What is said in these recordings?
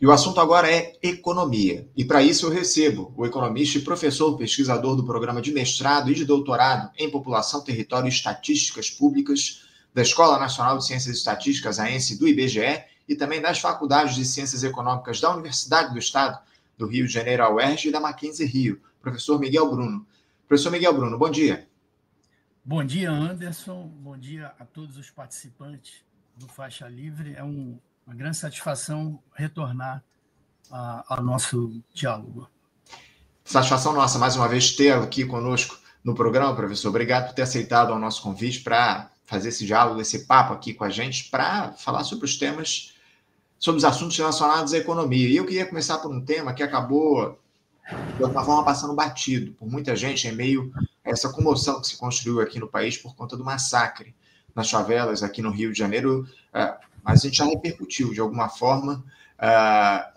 E o assunto agora é economia. E para isso eu recebo o economista e professor pesquisador do programa de mestrado e de doutorado em População, Território e Estatísticas Públicas da Escola Nacional de Ciências Estatísticas, a ENSE, do IBGE, e também das Faculdades de Ciências Econômicas da Universidade do Estado do Rio de Janeiro, a UERJ, e da Mackenzie Rio, professor Miguel Bruno. Professor Miguel Bruno, bom dia. Bom dia, Anderson. Bom dia a todos os participantes do Faixa Livre. É uma grande satisfação retornar ao nosso diálogo. Satisfação nossa, mais uma vez, tê-lo aqui conosco no programa, professor. Obrigado por ter aceitado o nosso convite para fazer esse diálogo, esse papo aqui com a gente, para falar sobre os temas, sobre os assuntos relacionados à economia. E eu queria começar por um tema que acabou, de alguma forma, passando batido por muita gente, em meio a essa comoção que se construiu aqui no país por conta do massacre nas favelas aqui no Rio de Janeiro. Mas a gente já repercutiu, de alguma forma,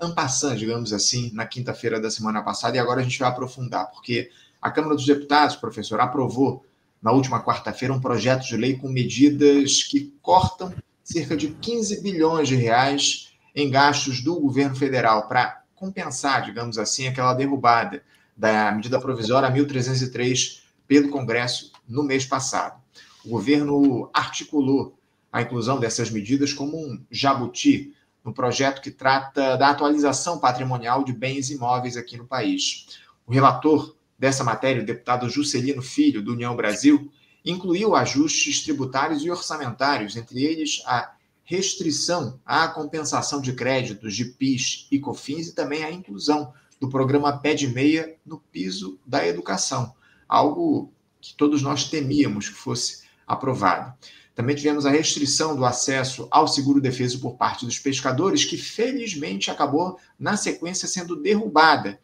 en passant, digamos assim, na quinta-feira da semana passada, e agora a gente vai aprofundar, porque a Câmara dos Deputados, professor, aprovou na última quarta-feira um projeto de lei com medidas que cortam cerca de 15 bilhões de reais em gastos do governo federal para compensar, digamos assim, aquela derrubada da medida provisória 1303 pelo Congresso no mês passado. O governo articulou a inclusão dessas medidas como um jabuti no projeto que trata da atualização patrimonial de bens imóveis aqui no país. O relator dessa matéria, o deputado Juscelino Filho, do União Brasil, incluiu ajustes tributários e orçamentários, entre eles a restrição à compensação de créditos de PIS e COFINS e também a inclusão do programa Pé de Meia no piso da educação, algo que todos nós temíamos que fosse aprovado. Também tivemos a restrição do acesso ao seguro-defeso por parte dos pescadores, que felizmente acabou, na sequência, sendo derrubada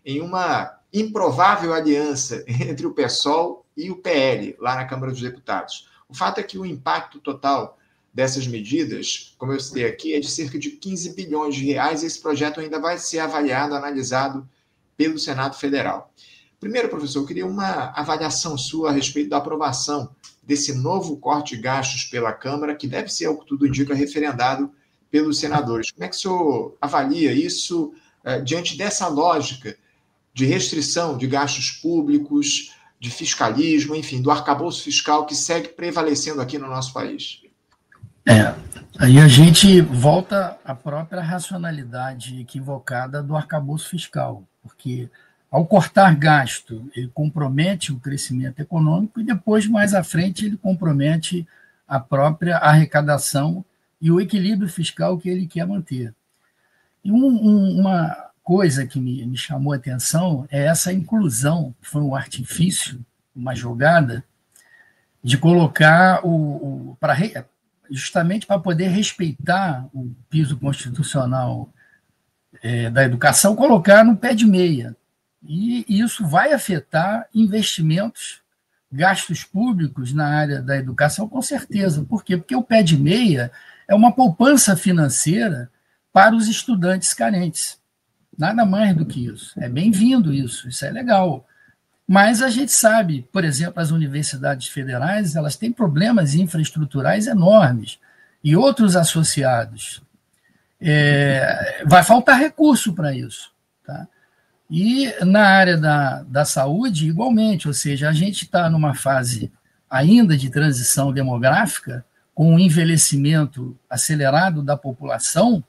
em uma improvável aliança entre o PSOL e o PL, lá na Câmara dos Deputados. O fato é que o impacto total dessas medidas, como eu citei aqui, é de cerca de 15 bilhões de reais, e esse projeto ainda vai ser avaliado, analisado pelo Senado Federal. Primeiro, professor, eu queria uma avaliação sua a respeito da aprovação desse novo corte de gastos pela Câmara, que deve ser, ao que tudo indica, referendado pelos senadores. Como é que o senhor avalia isso diante dessa lógica de restrição de gastos públicos, de fiscalismo, enfim, do arcabouço fiscal que segue prevalecendo aqui no nosso país? Aí a gente volta à própria racionalidade equivocada do arcabouço fiscal, porque ao cortar gasto, ele compromete o crescimento econômico e depois, mais à frente, ele compromete a própria arrecadação e o equilíbrio fiscal que ele quer manter. E uma coisa que me chamou a atenção é essa inclusão, que foi um artifício, uma jogada, de colocar justamente para poder respeitar o piso constitucional da educação, colocar no pé de meia. E isso vai afetar investimentos, gastos públicos na área da educação, com certeza. Por quê? Porque o pé de meia é uma poupança financeira para os estudantes carentes. Nada mais do que isso. É bem-vindo isso é legal. Mas a gente sabe, por exemplo, as universidades federais, elas têm problemas infraestruturais enormes e outros associados. Vai faltar recurso para isso, tá? E na área da saúde, igualmente, ou seja, a gente está numa fase ainda de transição demográfica, com um envelhecimento acelerado da população.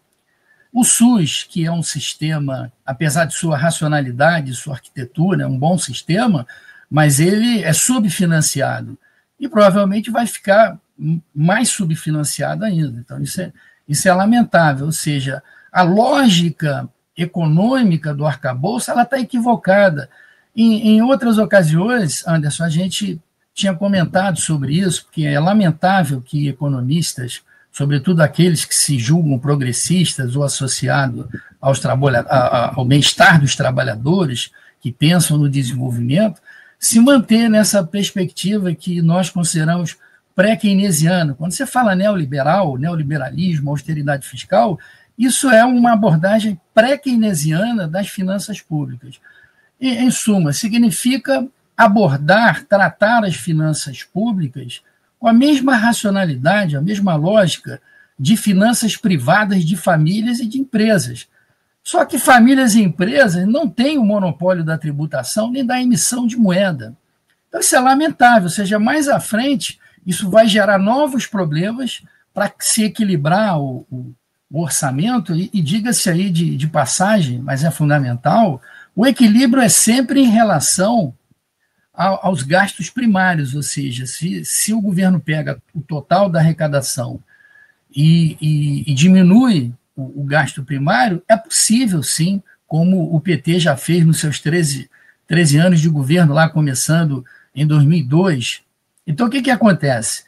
O SUS, que é um sistema, apesar de sua racionalidade, sua arquitetura, é um bom sistema, mas ele é subfinanciado e provavelmente vai ficar mais subfinanciado ainda. Então, isso é lamentável, ou seja, a lógica econômica do arcabouço ela está equivocada. Em outras ocasiões, Anderson, a gente tinha comentado sobre isso, porque é lamentável que economistas, sobretudo aqueles que se julgam progressistas ou associados ao bem-estar dos trabalhadores, que pensam no desenvolvimento, se manter nessa perspectiva que nós consideramos pré-keynesiana. Quando você fala neoliberalismo, austeridade fiscal, isso é uma abordagem pré-keynesiana das finanças públicas. E, em suma, significa tratar as finanças públicas com a mesma racionalidade, a mesma lógica de finanças privadas de famílias e de empresas. Só que famílias e empresas não têm o monopólio da tributação nem da emissão de moeda. Então, isso é lamentável, ou seja, mais à frente, isso vai gerar novos problemas para se equilibrar o orçamento, e diga-se aí de passagem, mas é fundamental, o equilíbrio é sempre em relação aos gastos primários, ou seja, se o governo pega o total da arrecadação e diminui o gasto primário, é possível, sim, como o PT já fez nos seus 13 anos de governo, lá começando em 2002. Então, o que acontece?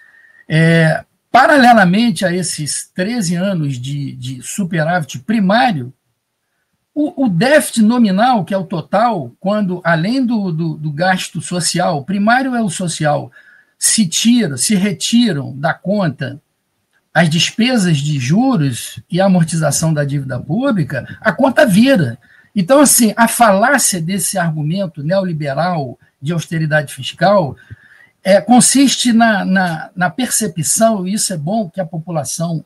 Paralelamente a esses 13 anos de superávit primário, o déficit nominal, que é o total, quando, além do gasto social, o primário é o social, se retiram da conta as despesas de juros e a amortização da dívida pública, a conta vira. Então, assim, a falácia desse argumento neoliberal de austeridade fiscal consiste na percepção, e isso é bom que a população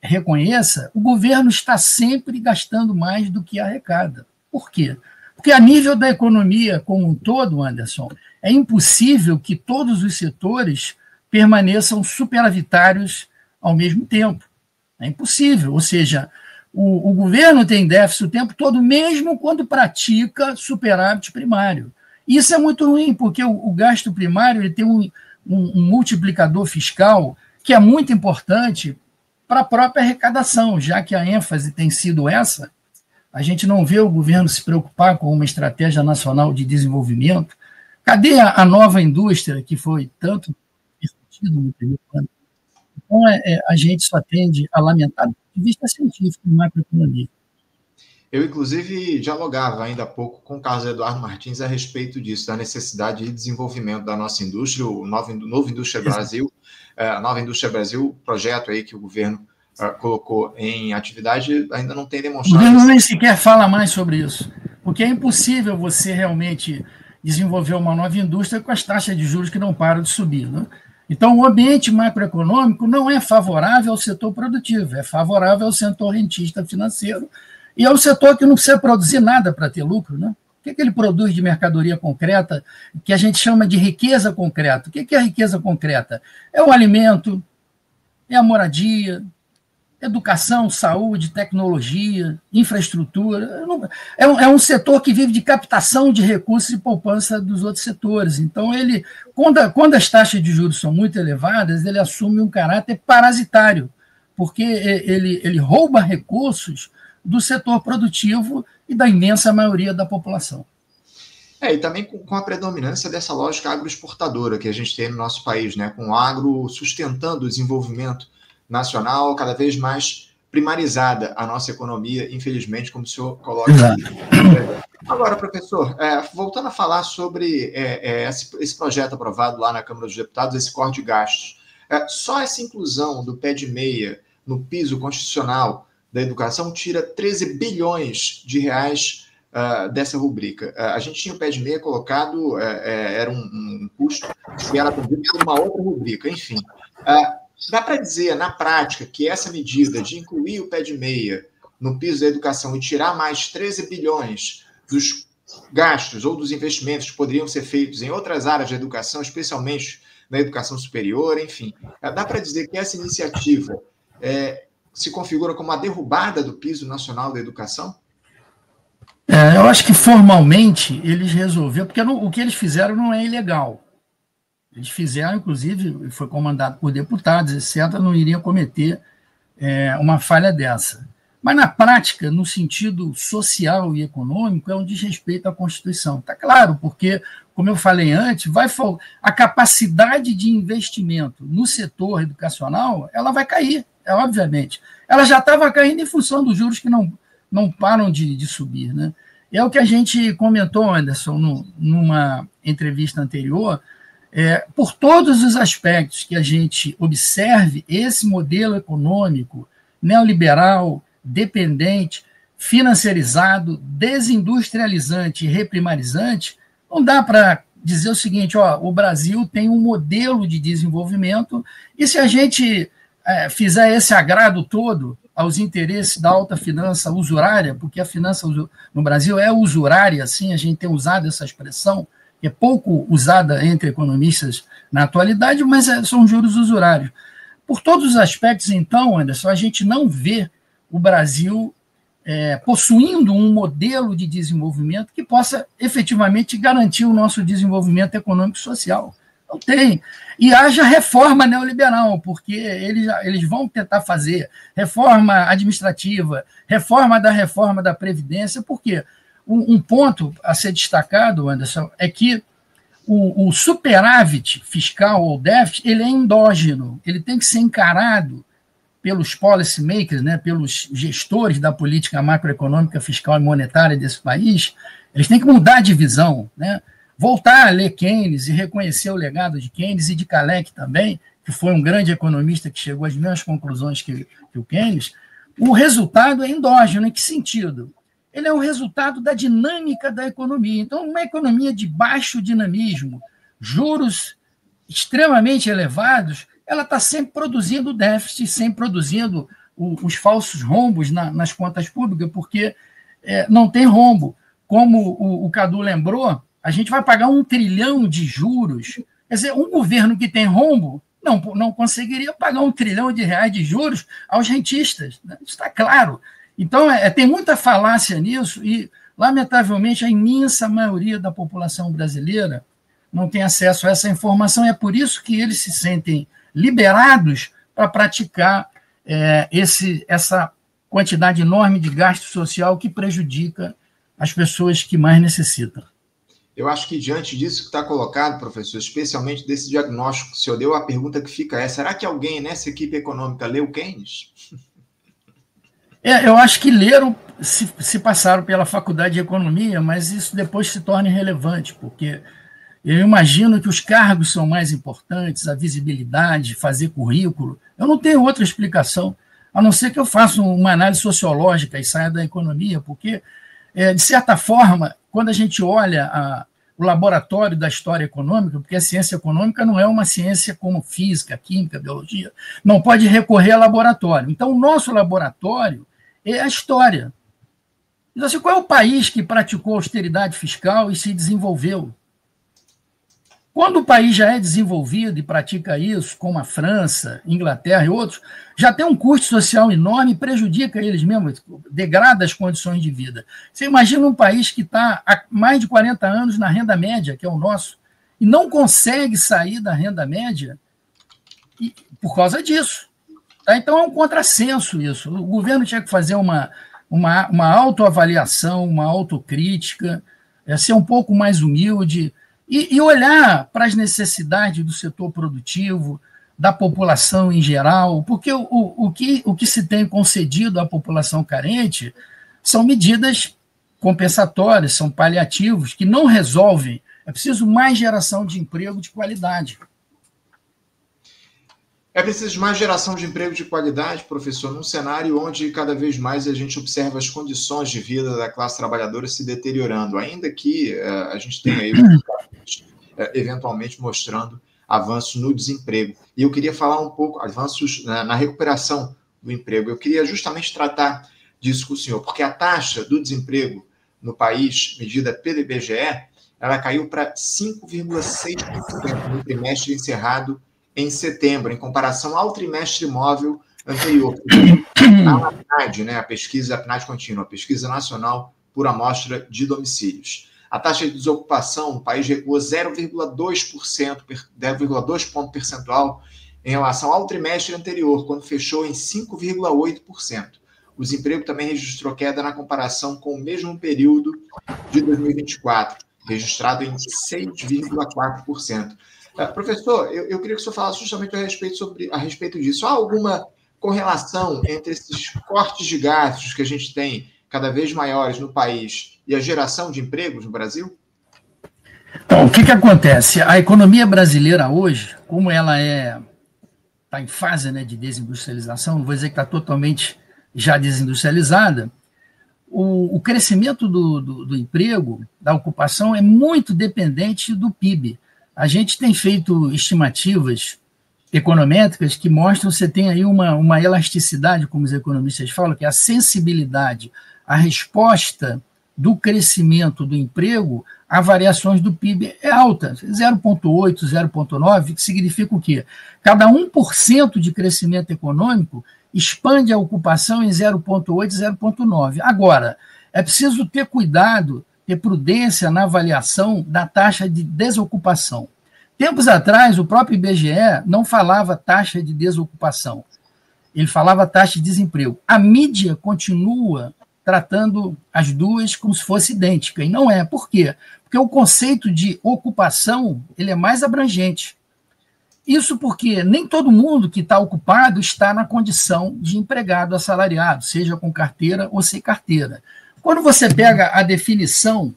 reconheça, o governo está sempre gastando mais do que arrecada. Por quê? Porque a nível da economia como um todo, Anderson, é impossível que todos os setores permaneçam superavitários ao mesmo tempo. É impossível. Ou seja, o governo tem déficit o tempo todo, mesmo quando pratica superávit primário. Isso é muito ruim, porque o gasto primário ele tem um multiplicador fiscal que é muito importante para a própria arrecadação, já que a ênfase tem sido essa. A gente não vê o governo se preocupar com uma estratégia nacional de desenvolvimento. Cadê a nova indústria que foi tanto discutida no período? Então, a gente só tende a lamentar do ponto de vista científico e macroeconomia. Eu, inclusive, dialogava ainda há pouco com o Carlos Eduardo Martins a respeito disso, da necessidade de desenvolvimento da nossa indústria, o Novo Indústria Brasil, a Nova Indústria Brasil, projeto aí que o governo colocou em atividade, ainda não tem demonstrado. O governo nem sequer fala mais sobre isso, porque é impossível você realmente desenvolver uma nova indústria com as taxas de juros que não param de subir, né? Então, o ambiente macroeconômico não é favorável ao setor produtivo, é favorável ao setor rentista financeiro, e é um setor que não precisa produzir nada para ter lucro, né? O que ele produz de mercadoria concreta, que a gente chama de riqueza concreta? O que é a riqueza concreta? É o alimento, é a moradia, educação, saúde, tecnologia, infraestrutura. É um setor que vive de captação de recursos e poupança dos outros setores. Então, quando as taxas de juros são muito elevadas, ele assume um caráter parasitário, porque ele rouba recursos do setor produtivo e da imensa maioria da população. E também com a predominância dessa lógica agroexportadora que a gente tem no nosso país, né? Com o agro sustentando o desenvolvimento nacional, cada vez mais primarizada a nossa economia, infelizmente, como o senhor coloca. Exato. Agora, professor, voltando a falar sobre esse projeto aprovado lá na Câmara dos Deputados, esse corte de gastos, só essa inclusão do pé de meia no piso constitucional da educação tira 13 bilhões de reais dessa rubrica. A gente tinha o pé de meia colocado, era um custo que era atendido por uma outra rubrica, enfim. Dá para dizer, na prática, que essa medida de incluir o pé de meia no piso da educação e tirar mais 13 bilhões dos gastos ou dos investimentos que poderiam ser feitos em outras áreas da educação, especialmente na educação superior, enfim, dá para dizer que essa iniciativa se configura como a derrubada do piso nacional da educação? Eu acho que formalmente eles resolveram, porque o que eles fizeram não é ilegal. Eles fizeram, inclusive, foi comandado por deputados, etc., não iriam cometer uma falha dessa. Mas, na prática, no sentido social e econômico, é um desrespeito à Constituição. Está claro, porque, como eu falei antes, a capacidade de investimento no setor educacional ela vai cair, obviamente. Ela já estava caindo em função dos juros que não param de subir, né? É o que a gente comentou, Anderson, numa entrevista anterior. Por todos os aspectos que a gente observe, esse modelo econômico neoliberal, dependente, financiarizado, desindustrializante e reprimarizante, não dá para dizer o seguinte: o Brasil tem um modelo de desenvolvimento, e se a gente fizer esse agrado todo, aos interesses da alta finança usurária, porque a finança no Brasil é usurária, assim, a gente tem usado essa expressão, que é pouco usada entre economistas na atualidade, mas são juros usurários. Por todos os aspectos, então, Anderson, a gente não vê o Brasil possuindo um modelo de desenvolvimento que possa efetivamente garantir o nosso desenvolvimento econômico e social. Não tem. E haja reforma neoliberal, porque eles vão tentar fazer reforma administrativa, reforma da Previdência, porque um ponto a ser destacado, Anderson, é que o superávit fiscal ou déficit, ele é endógeno, ele tem que ser encarado pelos policy makers, né, pelos gestores da política macroeconômica, fiscal e monetária desse país. Eles têm que mudar de visão, né? Voltar a ler Keynes e reconhecer o legado de Keynes e de Kalec também, que foi um grande economista que chegou às mesmas conclusões que o Keynes. O resultado é endógeno. Em que sentido? Ele é o resultado da dinâmica da economia. Então, uma economia de baixo dinamismo, juros extremamente elevados, ela está sempre produzindo déficit, sempre produzindo os falsos rombos nas contas públicas, porque não tem rombo. Como o Cadu lembrou, a gente vai pagar 1 trilhão de juros. Quer dizer, um governo que tem rombo não conseguiria pagar R$1 trilhão de juros aos rentistas. Né? Isso está claro. Então, tem muita falácia nisso e, lamentavelmente, a imensa maioria da população brasileira não tem acesso a essa informação. É por isso que eles se sentem liberados para praticar essa quantidade enorme de gasto social que prejudica as pessoas que mais necessitam. Eu acho que, diante disso que está colocado, professor, especialmente desse diagnóstico que o senhor deu, a pergunta que fica é: será que alguém nessa equipe econômica leu Keynes? Eu acho que leram, se passaram pela faculdade de economia, mas isso depois se torna irrelevante, porque eu imagino que os cargos são mais importantes, a visibilidade, fazer currículo. Eu não tenho outra explicação, a não ser que eu faça uma análise sociológica e saia da economia, porque, de certa forma, quando a gente olha o laboratório da história econômica, porque a ciência econômica não é uma ciência como física, química, biologia, não pode recorrer a laboratório. Então, o nosso laboratório é a história. Então, assim, qual é o país que praticou austeridade fiscal e se desenvolveu? Quando o país já é desenvolvido e pratica isso, como a França, Inglaterra e outros, já tem um custo social enorme e prejudica eles mesmos, degrada as condições de vida. Você imagina um país que está há mais de 40 anos na renda média, que é o nosso, e não consegue sair da renda média por causa disso. Tá? Então é um contrassenso isso. O governo tinha que fazer uma autoavaliação, uma autocrítica, ser um pouco mais humilde, e olhar para as necessidades do setor produtivo, da população em geral, porque o que se tem concedido à população carente são medidas compensatórias, são paliativos, que não resolvem. É preciso mais geração de emprego de qualidade. É preciso mais geração de emprego de qualidade, professor, num cenário onde cada vez mais a gente observa as condições de vida da classe trabalhadora se deteriorando, ainda que a gente tenha aí eventualmente mostrando avanços no desemprego. E eu queria falar um pouco, avanços na recuperação do emprego. Eu queria justamente tratar disso com o senhor, porque a taxa do desemprego no país, medida pelo IBGE, ela caiu para 5,6% no trimestre encerrado em setembro, em comparação ao trimestre móvel anterior. A PNAD, né, a PNAD contínua, a Pesquisa Nacional por Amostra de Domicílios. A taxa de desocupação no país recuou 0,2 ponto percentual em relação ao trimestre anterior, quando fechou em 5,8%. O desemprego também registrou queda na comparação com o mesmo período de 2024, registrado em 6,4%. Professor, eu queria que o senhor falasse justamente a respeito disso. Há alguma correlação entre esses cortes de gastos que a gente tem cada vez maiores no país e a geração de empregos no Brasil? Então, o que acontece? A economia brasileira hoje, como ela está em fase, né, de desindustrialização, não vou dizer que está totalmente já desindustrializada, o crescimento do emprego, da ocupação, é muito dependente do PIB. A gente tem feito estimativas econométricas que mostram que você tem aí uma elasticidade, como os economistas falam, que é a sensibilidade, a resposta do crescimento do emprego a variações do PIB é alta, 0,8, 0,9, que significa o quê? Cada 1% de crescimento econômico expande a ocupação em 0,8, 0,9. Agora, é preciso ter cuidado, ter prudência na avaliação da taxa de desocupação. Tempos atrás, o próprio IBGE não falava taxa de desocupação, ele falava taxa de desemprego. A mídia continua tratando as duas como se fosse idêntica, e não é. Por quê? Porque o conceito de ocupação ele é mais abrangente. Isso porque nem todo mundo que está ocupado está na condição de empregado assalariado, seja com carteira ou sem carteira. Quando você pega a definição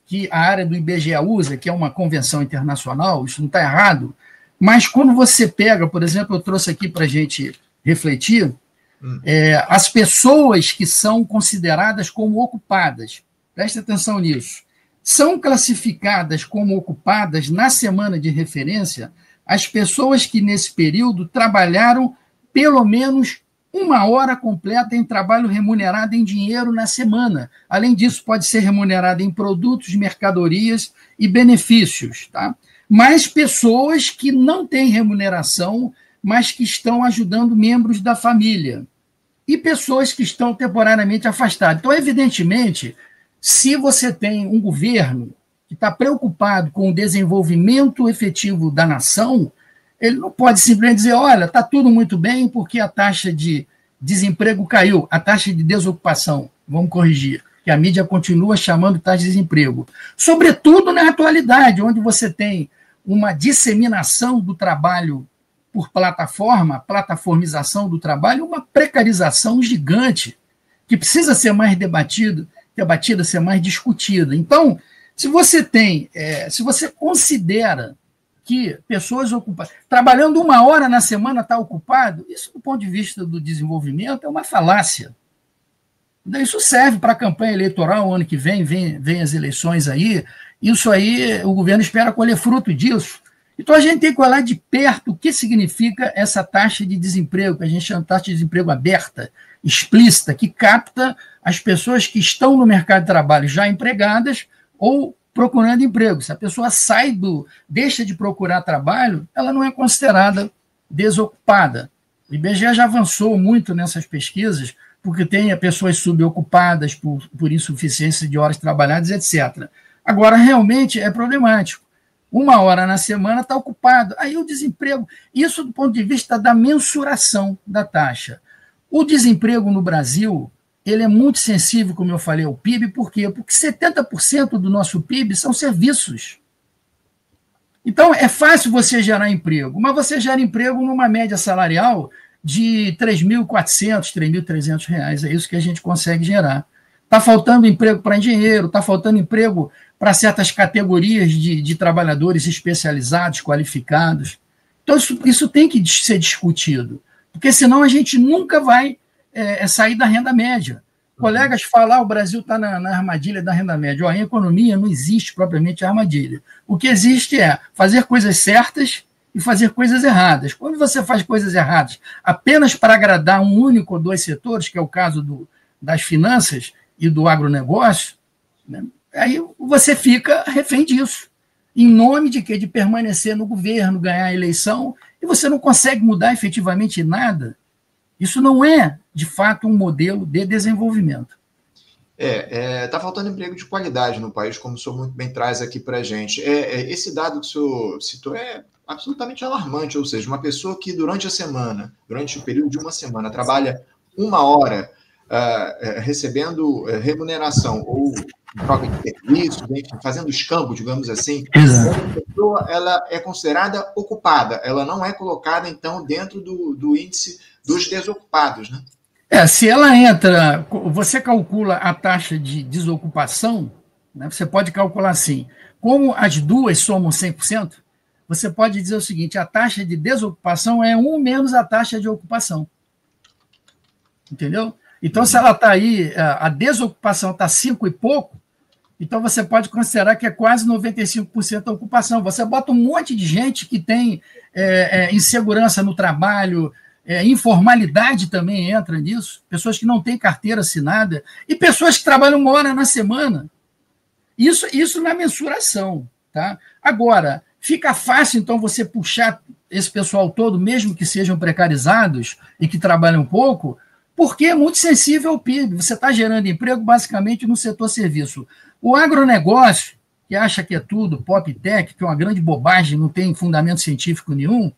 que a área do IBGE usa, que é uma convenção internacional, isso não está errado, mas quando você pega, por exemplo, eu trouxe aqui para a gente refletir, as pessoas que são consideradas como ocupadas, preste atenção nisso, são classificadas como ocupadas na semana de referência as pessoas que nesse período trabalharam pelo menos 1 hora completa em trabalho remunerado em dinheiro na semana. Além disso, pode ser remunerado em produtos, mercadorias e benefícios. Tá? Mas pessoas que não têm remuneração, mas que estão ajudando membros da família. E pessoas que estão temporariamente afastadas. Então, evidentemente, se você tem um governo que está preocupado com o desenvolvimento efetivo da nação, ele não pode simplesmente dizer, olha, está tudo muito bem porque a taxa de desemprego caiu, a taxa de desocupação, vamos corrigir, que a mídia continua chamando taxa de desemprego. Sobretudo na atualidade, onde você tem uma disseminação do trabalho por plataforma, plataformização do trabalho, uma precarização gigante, que precisa ser mais debatida, ser mais discutida. Então, se você considera que pessoas ocupadas, trabalhando 1 hora na semana está ocupado, isso do ponto de vista do desenvolvimento é uma falácia. Isso serve para a campanha eleitoral, o ano que vem as eleições aí, isso aí o governo espera colher fruto disso. Então, a gente tem que olhar de perto o que significa essa taxa de desemprego, que a gente chama de taxa de desemprego aberta, explícita, que capta as pessoas que estão no mercado de trabalho já empregadas ou procurando emprego. Se a pessoa deixa de procurar trabalho, ela não é considerada desocupada. O IBGE já avançou muito nessas pesquisas, porque tem pessoas subocupadas por insuficiência de horas trabalhadas, etc. Agora, realmente é problemático. 1 hora na semana está ocupado. Aí o desemprego, isso do ponto de vista da mensuração da taxa. O desemprego no Brasil, ele é muito sensível, como eu falei, ao PIB. Por quê? Porque 70% do nosso PIB são serviços. Então, é fácil você gerar emprego, mas você gera emprego numa média salarial de R$ 3.400, R$ 3.300. É isso que a gente consegue gerar. Está faltando emprego para engenheiro, está faltando emprego para certas categorias de trabalhadores especializados, qualificados. Então, isso tem que ser discutido, porque senão a gente nunca vai sair da renda média. Colegas falam, o Brasil está na armadilha da renda média. Em economia não existe propriamente armadilha. O que existe é fazer coisas certas e fazer coisas erradas. Quando você faz coisas erradas apenas para agradar um único ou 2 setores, que é o caso das finanças e do agronegócio, né, aí você fica refém disso. Em nome de quê? De permanecer no governo, ganhar a eleição, e você não consegue mudar efetivamente nada. Isso não é, de fato, um modelo de desenvolvimento. Está faltando emprego de qualidade no país, como o senhor muito bem traz aqui para a gente. Esse dado que o senhor citou é absolutamente alarmante, ou seja, uma pessoa que durante o período de uma semana, trabalha 1 hora recebendo remuneração ou troca de serviços, fazendo escambo, digamos assim, a pessoa ela é considerada ocupada, ela não é colocada, então, dentro do índice dos desocupados, né? Se ela entra, você calcula a taxa de desocupação, né, você pode calcular assim, como as duas somam 100%, você pode dizer o seguinte, a taxa de desocupação é 1 menos a taxa de ocupação. Entendeu? Então, se ela está aí, a desocupação está 5 e pouco, Então, você pode considerar que é quase 95% da ocupação. Você bota um monte de gente que tem insegurança no trabalho, informalidade também entra nisso, pessoas que não têm carteira assinada, e pessoas que trabalham 1 hora na semana. Isso na mensuração. Tá? Agora, fica fácil, então, você puxar esse pessoal todo, mesmo que sejam precarizados e que trabalham pouco, porque é muito sensível ao PIB. Você está gerando emprego basicamente no setor serviço. O agronegócio, que acha que é tudo pop tech, que é uma grande bobagem, não tem fundamento científico nenhum,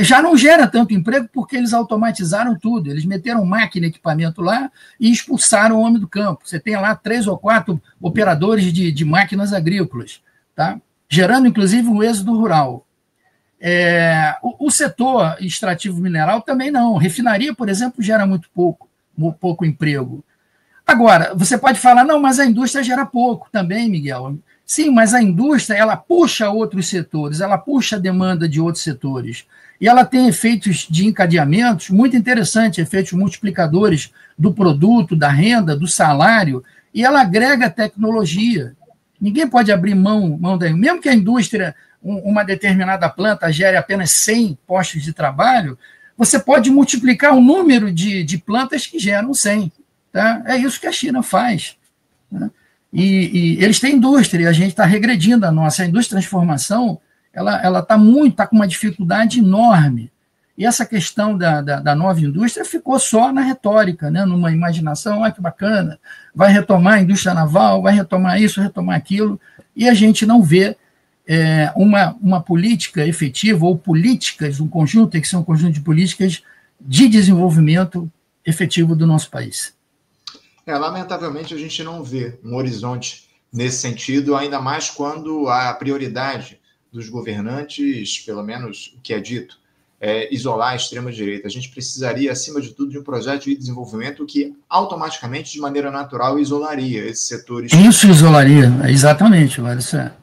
já não gera tanto emprego porque eles automatizaram tudo. Eles meteram máquina e equipamento lá e expulsaram o homem do campo. Você tem lá 3 ou 4 operadores de máquinas agrícolas, tá? Gerando, inclusive, um êxodo rural. O setor extrativo mineral também não. Refinaria, por exemplo, gera muito pouco emprego. Agora, você pode falar, não, mas a indústria gera pouco também, Miguel. Sim, mas a indústria, ela puxa outros setores, ela puxa a demanda de outros setores. E ela tem efeitos de encadeamentos muito interessantes, efeitos multiplicadores do produto, da renda, do salário, e ela agrega tecnologia. Ninguém pode abrir mão daí. Mesmo que a indústria, uma determinada planta, gere apenas 100 postos de trabalho, você pode multiplicar o número de plantas que geram 100. Tá? É isso que a China faz. Né? E eles têm indústria, e a gente está regredindo a nossa. A indústria de transformação ela está com uma dificuldade enorme. E essa questão da nova indústria ficou só na retórica, né? Numa imaginação, que bacana, vai retomar a indústria naval, vai retomar isso, retomar aquilo, e a gente não vê uma política efetiva, ou políticas, tem que ser um conjunto de políticas de desenvolvimento efetivo do nosso país. Lamentavelmente, a gente não vê um horizonte nesse sentido, ainda mais quando a prioridade dos governantes, pelo menos o que é dito, isolar a extrema-direita. A gente precisaria, acima de tudo, de um projeto de desenvolvimento que automaticamente, de maneira natural, isolaria esses setores. Isso isolaria, exatamente, Larissa.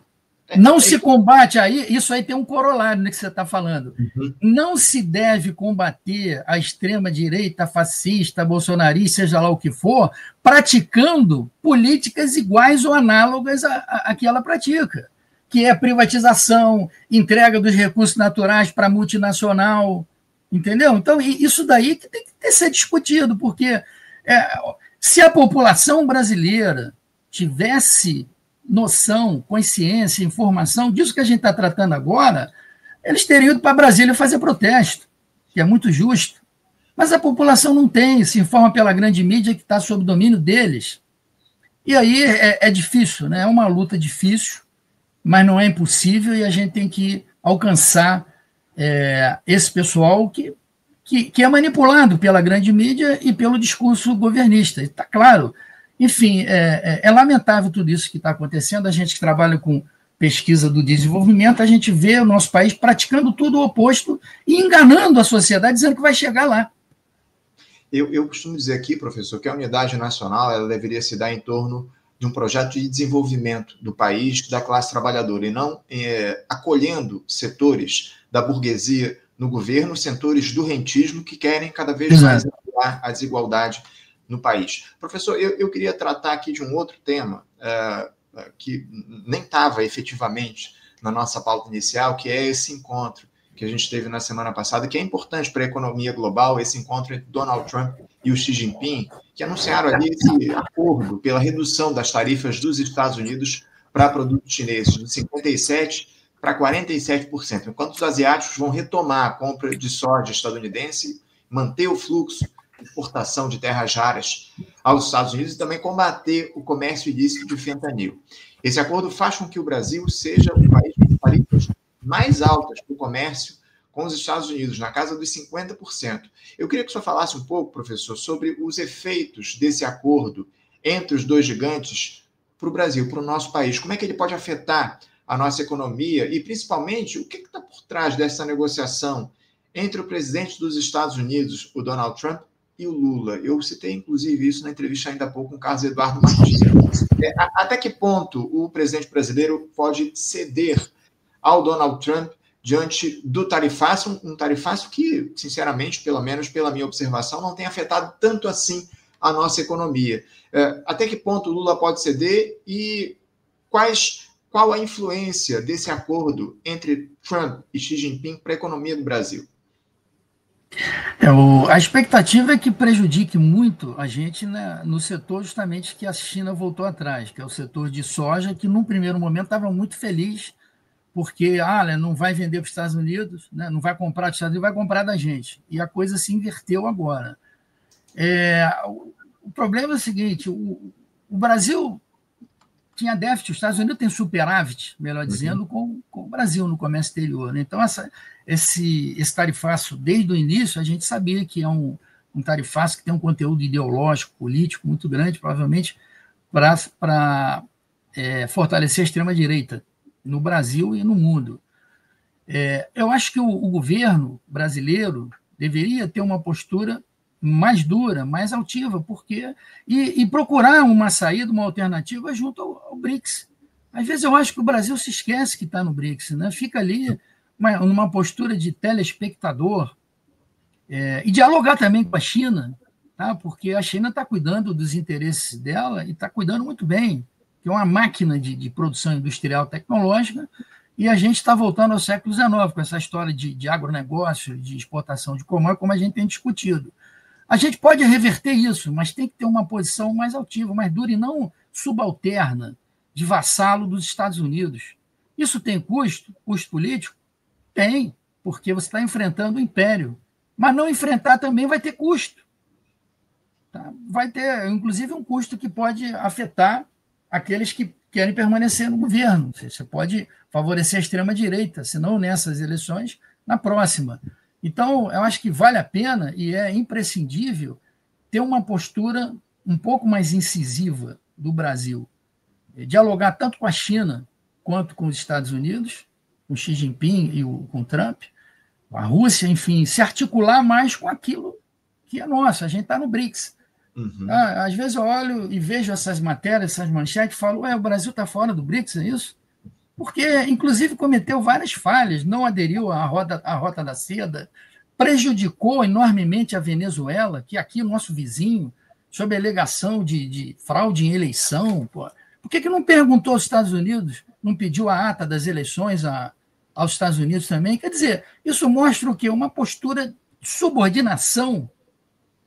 Não se combate aí, isso aí tem um corolário no que você está falando. Uhum. Não se deve combater a extrema-direita, fascista, bolsonarista, seja lá o que for, praticando políticas iguais ou análogas a que ela pratica, que é privatização, entrega dos recursos naturais para multinacional, entendeu? Então, isso daí que tem que ser discutido, porque se a população brasileira tivesse noção, consciência, informação disso que a gente está tratando agora, eles teriam ido para Brasília fazer protesto, que é muito justo. Mas a população não tem, se informa pela grande mídia que está sob domínio deles. E aí é difícil, né? É uma luta difícil, mas não é impossível, e a gente tem que alcançar esse pessoal que é manipulado pela grande mídia e pelo discurso governista. Está claro. Enfim, é lamentável tudo isso que está acontecendo. A gente que trabalha com pesquisa do desenvolvimento, a gente vê o nosso país praticando tudo o oposto e enganando a sociedade, dizendo que vai chegar lá. Eu costumo dizer aqui, professor, que a unidade nacional ela deveria se dar em torno de um projeto de desenvolvimento do país, da classe trabalhadora, e não acolhendo setores da burguesia no governo, setores do rentismo que querem cada vez mais ampliar a desigualdade no país. Professor, eu queria tratar aqui de um outro tema que nem estava efetivamente na nossa pauta inicial, que é esse encontro que a gente teve na semana passada, que é importante para a economia global, esse encontro entre Donald Trump e o Xi Jinping, que anunciaram ali esse acordo pela redução das tarifas dos Estados Unidos para produtos chineses, de 57% para 47%, enquanto os asiáticos vão retomar a compra de soja estadunidense, manter o fluxo exportação de terras raras aos Estados Unidos e também combater o comércio ilícito de fentanil. Esse acordo faz com que o Brasil seja o país com tarifas mais altas para o comércio com os Estados Unidos, na casa dos 50%. Eu queria que o senhor falasse um pouco, professor, sobre os efeitos desse acordo entre os dois gigantes para o Brasil, para o nosso país. Como é que ele pode afetar a nossa economia e, principalmente, o que está por trás dessa negociação entre o presidente dos Estados Unidos, o Donald Trump, e o Lula. Eu citei, inclusive, isso na entrevista ainda há pouco com o Carlos Eduardo Martins. Até que ponto o presidente brasileiro pode ceder ao Donald Trump diante do tarifaço, um tarifaço que, sinceramente, pelo menos pela minha observação, não tem afetado tanto assim a nossa economia. Até que ponto o Lula pode ceder e qual a influência desse acordo entre Trump e Xi Jinping para a economia do Brasil? A expectativa é que prejudique muito a gente, né, no setor justamente que a China voltou atrás, que é o setor de soja, que num primeiro momento estava muito feliz, porque não vai vender para os Estados Unidos, né, não vai comprar dos Estados Unidos, vai comprar da gente. E a coisa se inverteu agora. O problema é o seguinte, o Brasil tinha déficit, os Estados Unidos têm superávit, melhor dizendo, com o Brasil no comércio exterior. Né? Então, esse tarifaço, desde o início, a gente sabia que é um tarifaço que tem um conteúdo ideológico, político muito grande, provavelmente para fortalecer a extrema-direita no Brasil e no mundo. Eu acho que o governo brasileiro deveria ter uma postura mais dura, mais altiva, e procurar uma saída, uma alternativa junto ao BRICS. Às vezes eu acho que o Brasil se esquece que está no BRICS, né? Fica ali numa postura de telespectador, e dialogar também com a China, tá? Porque a China está cuidando dos interesses dela e está cuidando muito bem, que é uma máquina de produção industrial tecnológica, e a gente está voltando ao século XIX, com essa história de agronegócio, de exportação de commodities, como a gente tem discutido. A gente pode reverter isso, mas tem que ter uma posição mais altiva, mais dura, e não subalterna, de vassalo dos Estados Unidos. Isso tem custo político? Tem, porque você está enfrentando o império. Mas não enfrentar também vai ter custo. Tá? Vai ter, inclusive, um custo que pode afetar aqueles que querem permanecer no governo. Você pode favorecer a extrema-direita, se não nessas eleições, na próxima. Então, eu acho que vale a pena e é imprescindível ter uma postura um pouco mais incisiva do Brasil. Dialogar tanto com a China quanto com os Estados Unidos, com Xi Jinping e com Trump, a Rússia, enfim, se articular mais com aquilo que é nosso. A gente está no BRICS. Às vezes eu olho e vejo essas matérias, essas manchetes, e falo, o Brasil está fora do BRICS, é isso? Porque, inclusive, cometeu várias falhas, não aderiu à Rota da Seda, prejudicou enormemente a Venezuela, que é aqui nosso vizinho, sob a alegação de fraude em eleição. Pô. Por que não perguntou aos Estados Unidos, não pediu a ata das eleições aos Estados Unidos também? Quer dizer, isso mostra o quê? Uma postura de subordinação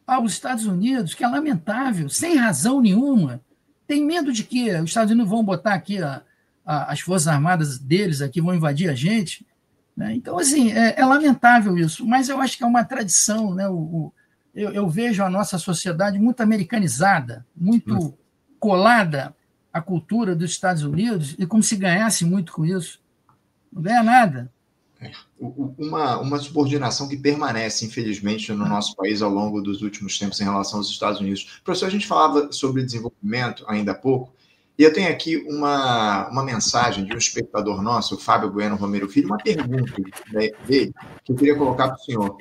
aos Estados Unidos, que é lamentável, sem razão nenhuma. Tem medo de que os Estados Unidos vão botar aqui as Forças Armadas deles aqui, vão invadir a gente. Né? Então, assim, é lamentável isso, mas eu acho que é uma tradição. Né? Eu vejo a nossa sociedade muito americanizada, muito colada à cultura dos Estados Unidos, e como se ganhasse muito com isso. Não ganha nada. Uma subordinação que permanece, infelizmente, no nosso país ao longo dos últimos tempos em relação aos Estados Unidos. Professor, a gente falava sobre desenvolvimento ainda há pouco, e eu tenho aqui uma mensagem de um espectador nosso, o Fábio Bueno Romero Filho, uma pergunta dele que eu queria colocar para o senhor.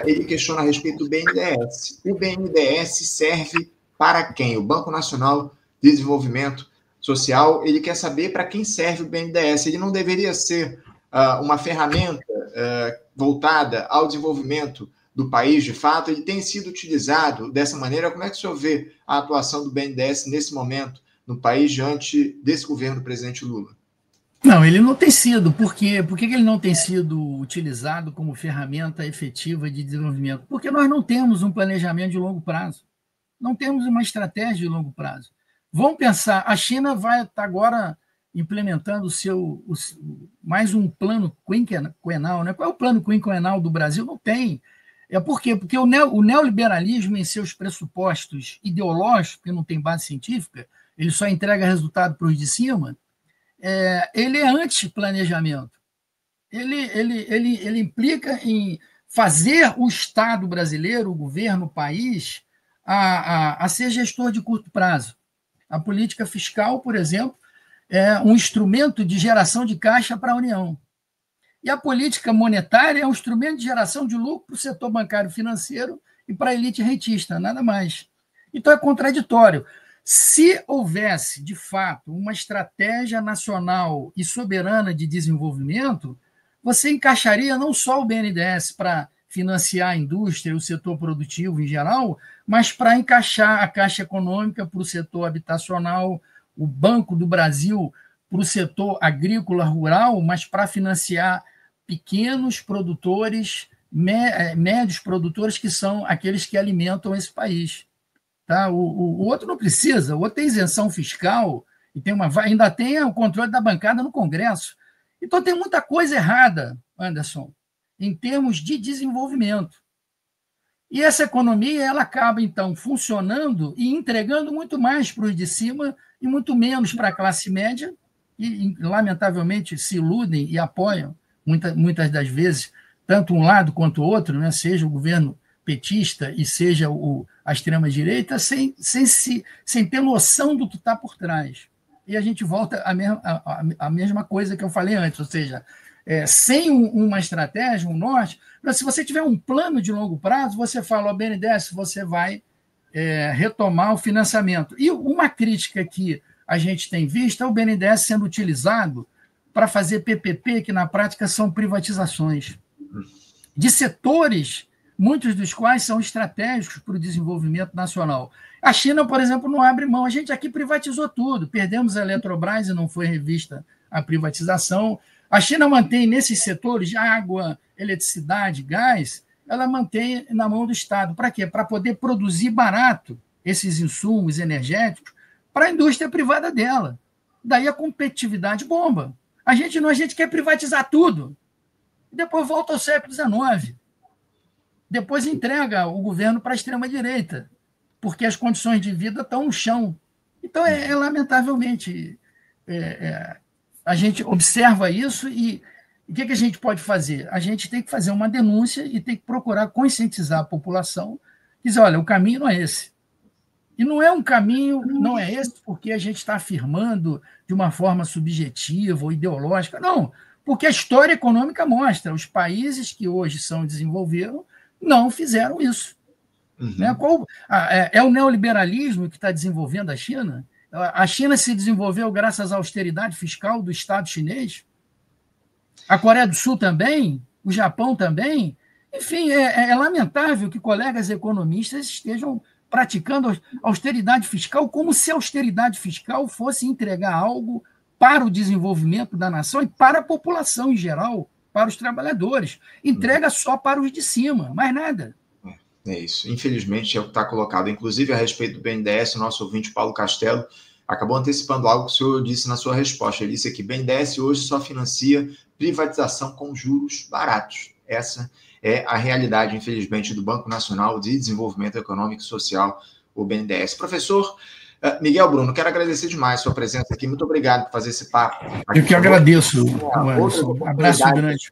Ele questiona a respeito do BNDES. O BNDES serve para quem? O Banco Nacional de Desenvolvimento Social, ele quer saber para quem serve o BNDES. Ele não deveria ser uma ferramenta voltada ao desenvolvimento do país, de fato? Ele tem sido utilizado dessa maneira? Como é que o senhor vê a atuação do BNDES nesse momento no país diante desse governo do presidente Lula? Não, ele não tem sido. Por quê? Por que ele não tem sido utilizado como ferramenta efetiva de desenvolvimento? Porque nós não temos um planejamento de longo prazo. Não temos uma estratégia de longo prazo. Vamos pensar, a China vai estar agora implementando mais um plano quinquenal. Né? Qual é o plano quinquenal do Brasil? Não tem. Por quê? Porque o neoliberalismo, em seus pressupostos ideológicos, que não tem base científica, ele só entrega resultado para os de cima, ele é anti-planejamento. Ele implica em fazer o Estado brasileiro, o governo, o país, a ser gestor de curto prazo. A política fiscal, por exemplo, é um instrumento de geração de caixa para a União. E a política monetária é um instrumento de geração de lucro para o setor bancário financeiro e para a elite rentista, nada mais. Então é contraditório. Se houvesse, de fato, uma estratégia nacional e soberana de desenvolvimento, você encaixaria não só o BNDES para financiar a indústria e o setor produtivo em geral, mas para encaixar a Caixa Econômica para o setor habitacional, o Banco do Brasil para o setor agrícola rural, mas para financiar pequenos produtores, médios produtores, que são aqueles que alimentam esse país. Tá? O outro não precisa, o outro tem isenção fiscal, e ainda tem o controle da bancada no Congresso. Então, tem muita coisa errada, Anderson, em termos de desenvolvimento. E essa economia ela acaba, então, funcionando e entregando muito mais para os de cima e muito menos para a classe média, e, lamentavelmente, se iludem e apoiam, muitas das vezes, tanto um lado quanto o outro, né, seja o governo petista e seja a extrema-direita, sem ter noção do que está por trás. E a gente volta à mesma coisa que eu falei antes, ou seja, sem uma estratégia, um norte, se você tiver um plano de longo prazo, você fala, BNDES, você vai retomar o financiamento. E uma crítica que a gente tem visto é o BNDES sendo utilizado para fazer PPP, que na prática são privatizações de setores, muitos dos quais são estratégicos para o desenvolvimento nacional. A China, por exemplo, não abre mão. A gente aqui privatizou tudo. Perdemos a Eletrobras e não foi revista a privatização. A China mantém nesses setores de água, eletricidade, gás, ela mantém na mão do Estado. Para quê? Para poder produzir barato esses insumos energéticos para a indústria privada dela. Daí a competitividade bomba. A gente quer privatizar tudo. Depois volta ao século XIX. Depois entrega o governo para a extrema-direita, porque as condições de vida estão no chão. Então, lamentavelmente, a gente observa isso e o que a gente pode fazer? A gente tem que fazer uma denúncia e tem que procurar conscientizar a população, dizer, olha, o caminho não é esse. E não é um caminho, não é esse porque a gente está afirmando de uma forma subjetiva ou ideológica, não, porque a história econômica mostra, os países que hoje são desenvolveram não fizeram isso. Uhum. Né? É o neoliberalismo que está desenvolvendo a China? A China se desenvolveu graças à austeridade fiscal do Estado chinês? A Coreia do Sul também? O Japão também? Enfim, é lamentável que colegas economistas estejam praticando austeridade fiscal como se a austeridade fiscal fosse entregar algo para o desenvolvimento da nação e para a população em geral, para os trabalhadores. Entrega só para os de cima, mais nada. É isso. Infelizmente, é o que está colocado. Inclusive, a respeito do BNDES, o nosso ouvinte Paulo Castelo acabou antecipando algo que o senhor disse na sua resposta. Ele disse aqui, BNDES hoje só financia privatização com juros baratos. Essa é a realidade, infelizmente, do Banco Nacional de Desenvolvimento Econômico e Social, o BNDES. Professor Miguel Bruno, quero agradecer demais a sua presença aqui. Muito obrigado por fazer esse papo. Eu que agradeço, Anderson. Um abraço grande.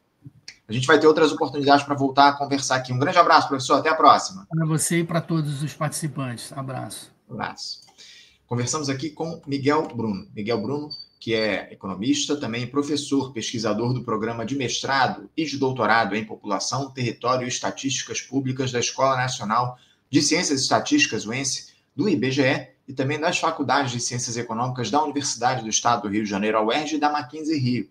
A gente vai ter outras oportunidades para voltar a conversar aqui. Um grande abraço, professor. Até a próxima. Para você e para todos os participantes. Abraço. Abraço. Conversamos aqui com Miguel Bruno. Miguel Bruno, que é economista, também professor, pesquisador do programa de mestrado e de doutorado em População, Território e Estatísticas Públicas da Escola Nacional de Ciências Estatísticas, UENS, do IBGE, e também das Faculdades de Ciências Econômicas da Universidade do Estado do Rio de Janeiro, a UERJ, e da Mackenzie Rio.